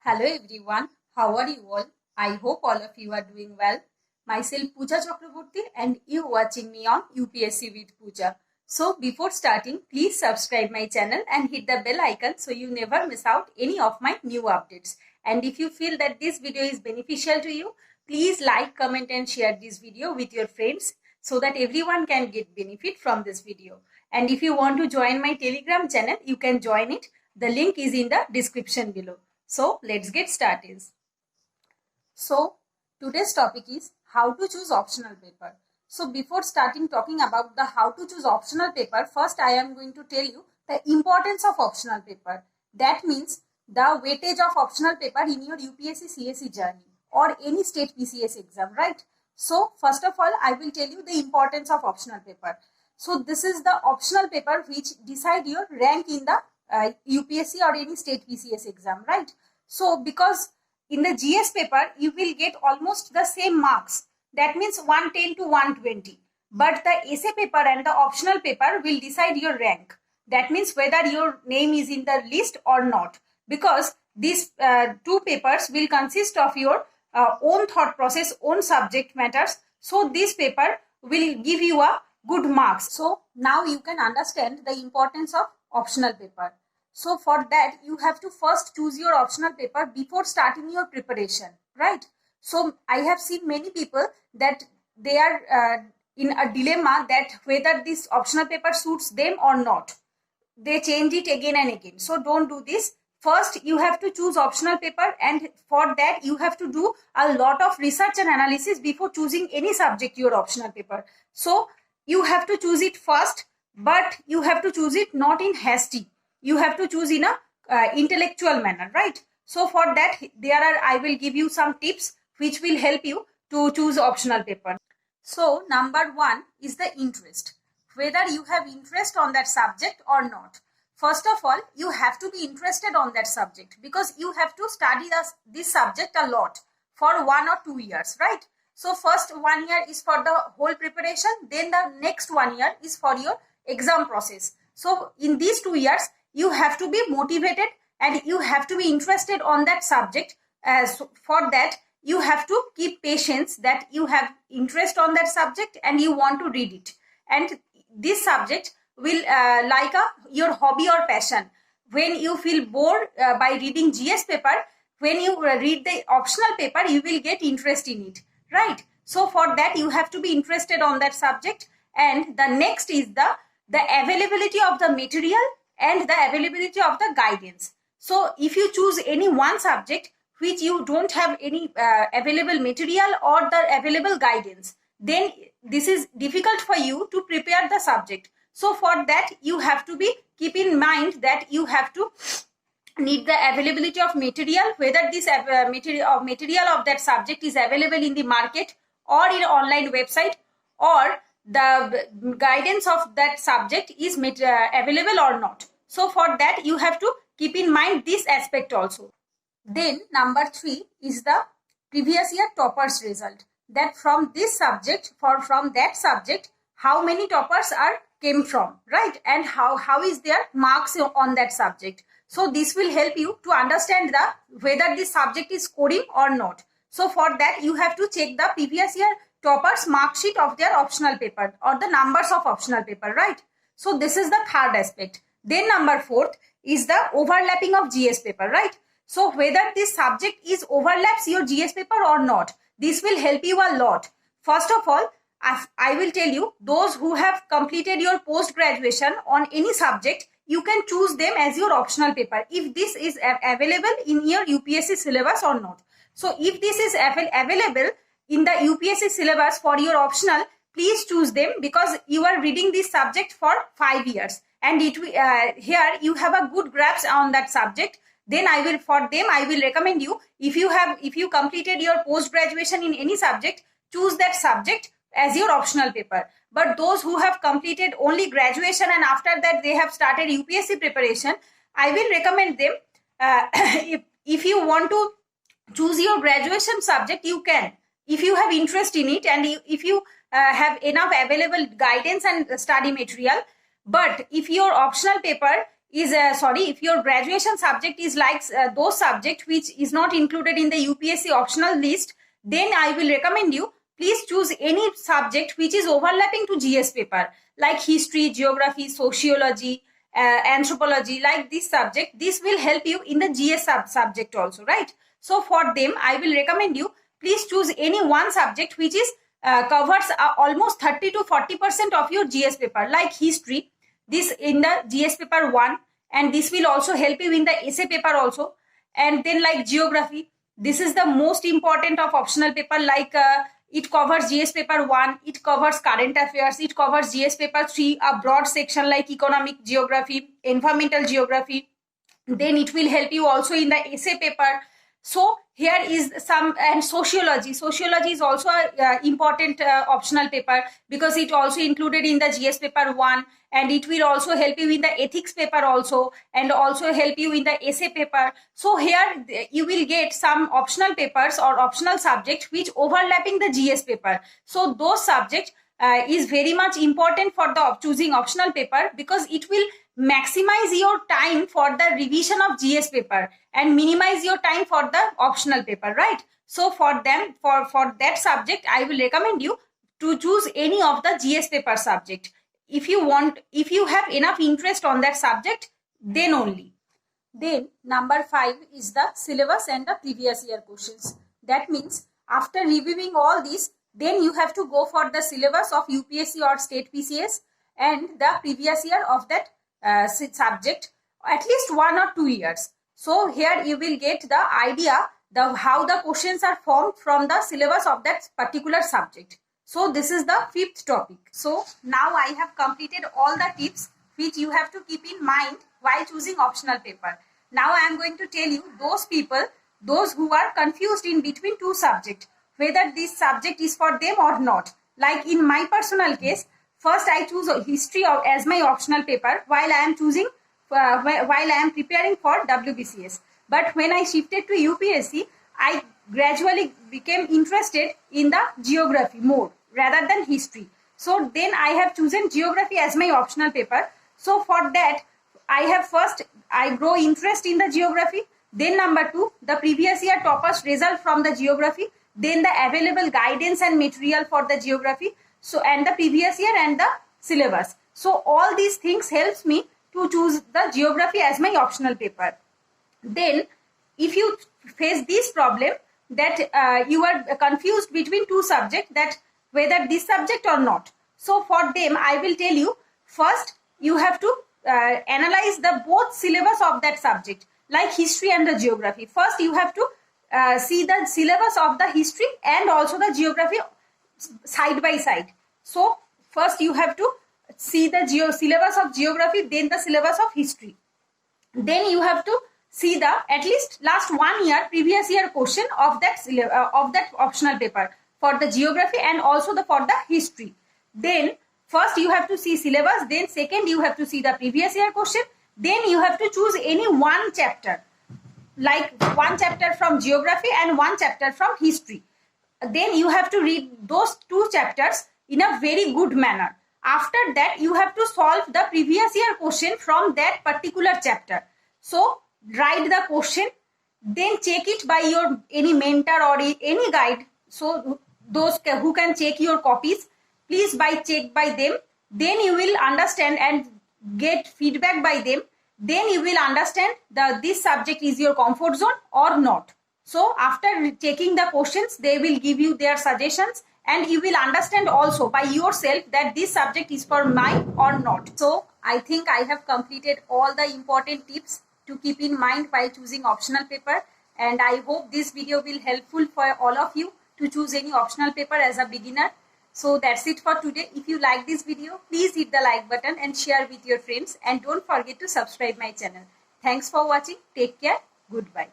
Hello everyone, how are you all? I hope all of you are doing well. Myself PUJA Chakraborty and you watching me on UPSC with PUJA. So before starting, please subscribe my channel and hit the bell icon so you never miss out any of my new updates. And if you feel that this video is beneficial to you, please like, comment and share this video with your friends so that everyone can get benefit from this video. And if you want to join my Telegram channel, you can join it. The link is in the description below. So let's get started. So today's topic is how to choose optional paper. So before starting talking about the how to choose optional paper, first I am going to tell you the importance of optional paper. That means the weightage of optional paper in your UPSC CSE journey or any state PCS exam, right? So first of all, I will tell you the importance of optional paper. So this is the optional paper which decide your rank in the UPSC or any state PCS exam, right? So because in the GS paper, you will get almost the same marks. That means 110 to 120. But the essay paper and the optional paper will decide your rank. That means whether your name is in the list or not. Because these two papers will consist of your own thought process, own subject matters. So this paper will give you a good marks. So now you can understand the importance of optional paper. So for that, you have to first choose your optional paper before starting your preparation, right? So I have seen many people that they are in a dilemma that whether this optional paper suits them or not. They change it again and again. So don't do this. First, you have to choose optional paper, and for that, you have to do a lot of research and analysis before choosing any subject your optional paper. So you have to choose it first, but you have to choose it not in hasty. You have to choose in a intellectual manner, right? So for that, I will give you some tips which will help you to choose optional paper. So number one is the interest. Whether you have interest on that subject or not. First of all, you have to be interested on that subject because you have to study this subject a lot for 1 or 2 years, right? So first 1 year is for the whole preparation, then the next 1 year is for your exam process. So in these 2 years, you have to be motivated and you have to be interested on that subject. So for that, you have to keep patience that you have interest on that subject and you want to read it. And this subject will your hobby or passion. When you feel bored by reading GS paper, when you read the optional paper, you will get interest in it, right? So for that, you have to be interested on that subject. And the next is the availability of the material and the availability of the guidance. So if you choose any one subject which you don't have any available material or the available guidance, then this is difficult for you to prepare the subject. So for that, you have to keep in mind that you have to need the availability of material, whether this material of that subject is available in the market or in online website, or the guidance of that subject is available or not. So for that, you have to keep in mind this aspect also. Then number 3 is the previous year toppers result. That from this subject, from that subject, how many toppers came from, right? And how is their marks on that subject. So this will help you to understand whether this subject is scoring or not. So for that, you have to check the previous year toppers mark sheet of their optional paper or the numbers of optional paper, right? So this is the third aspect. Then number 4th is the overlapping of GS paper, right? So whether this subject is overlaps your GS paper or not, this will help you a lot. First of all, I will tell you, those who have completed your post-graduation on any subject, you can choose them as your optional paper if this is available in your UPSC syllabus or not. So if this is available in the UPSC syllabus for your optional, please choose them because you are reading this subject for 5 years and here you have a good grasp on that subject. Then I will recommend you, if you completed your post-graduation in any subject, choose that subject as your optional paper. But those who have completed only graduation and after that they have started UPSC preparation, I will recommend them, if you want to choose your graduation subject, you can. If you have interest in it and if you have enough available guidance and study material. But if your optional paper is if your graduation subject is like those subject which is not included in the UPSC optional list, then I will recommend you please choose any subject which is overlapping to GS paper, like history, geography, sociology, anthropology, like this subject. This will help you in the GS subject also, right? So for them, I will recommend you please choose any one subject which is covers almost 30 to 40% of your GS paper, like history. This in the GS paper 1, and this will also help you in the essay paper also. And then like geography, this is the most important of optional paper, like it covers GS paper 1, it covers current affairs, it covers GS paper 3, a broad section like economic geography, environmental geography. Then it will help you also in the essay paper. So here is some, and sociology. Sociology is also a important optional paper, because it also included in the GS paper 1, and it will also help you in the ethics paper also, and also help you in the essay paper. So here you will get some optional papers or optional subject which overlapping the GS paper. So those subjects is very much important for the choosing optional paper, because it will maximize your time for the revision of GS paper and minimize your time for the optional paper, right? So for them, for that subject, I will recommend you to choose any of the GS paper subject. If you have enough interest on that subject, then only. Then number 5 is the syllabus and the previous year questions. That means after reviewing all these, then you have to go for the syllabus of UPSC or state PCS and the previous year of that subject, at least 1 or 2 years. So here you will get the idea how the questions are formed from the syllabus of that particular subject. So this is the 5th topic. So now I have completed all the tips which you have to keep in mind while choosing optional paper. Now I am going to tell you those who are confused in between two subjects, whether this subject is for them or not. Like in my personal case, first I choose history as my optional paper while I am preparing for WBCS. But when I shifted to UPSC, I gradually became interested in the geography more rather than history. So then I have chosen geography as my optional paper. So for that, I grow interest in the geography. Then number 2, the previous year toppers result from the geography. Then the available guidance and material for the geography. So, and the previous year and the syllabus. So all these things helps me to choose the geography as my optional paper. Then if you face this problem that you are confused between two subjects, that whether this subject or not. So for them, I will tell you, first you have to analyze the both syllabus of that subject, like history and the geography. First you have to see the syllabus of the history and also the geography side by side. So first you have to see the syllabus of geography, then the syllabus of history. Then you have to see the at least last 1 year previous year question of that optional paper for the geography and also for the history. Then first you have to see syllabus, then second you have to see the previous year question, then you have to choose any one chapter, like one chapter from geography and one chapter from history. Then you have to read those 2 chapters in a very good manner. After that, you have to solve the previous year question from that particular chapter. So write the question, then check it by your any mentor or any guide. So those who can check your copies, please check by them. Then you will understand and get feedback by them. Then you will understand that this subject is your comfort zone or not. So after checking the questions, they will give you their suggestions, and you will understand also by yourself that this subject is for mine or not. So I think I have completed all the important tips to keep in mind while choosing optional paper, and I hope this video will helpful for all of you to choose any optional paper as a beginner. So that's it for today. If you like this video, please hit the like button and share with your friends, and don't forget to subscribe my channel. Thanks for watching. Take care. Goodbye.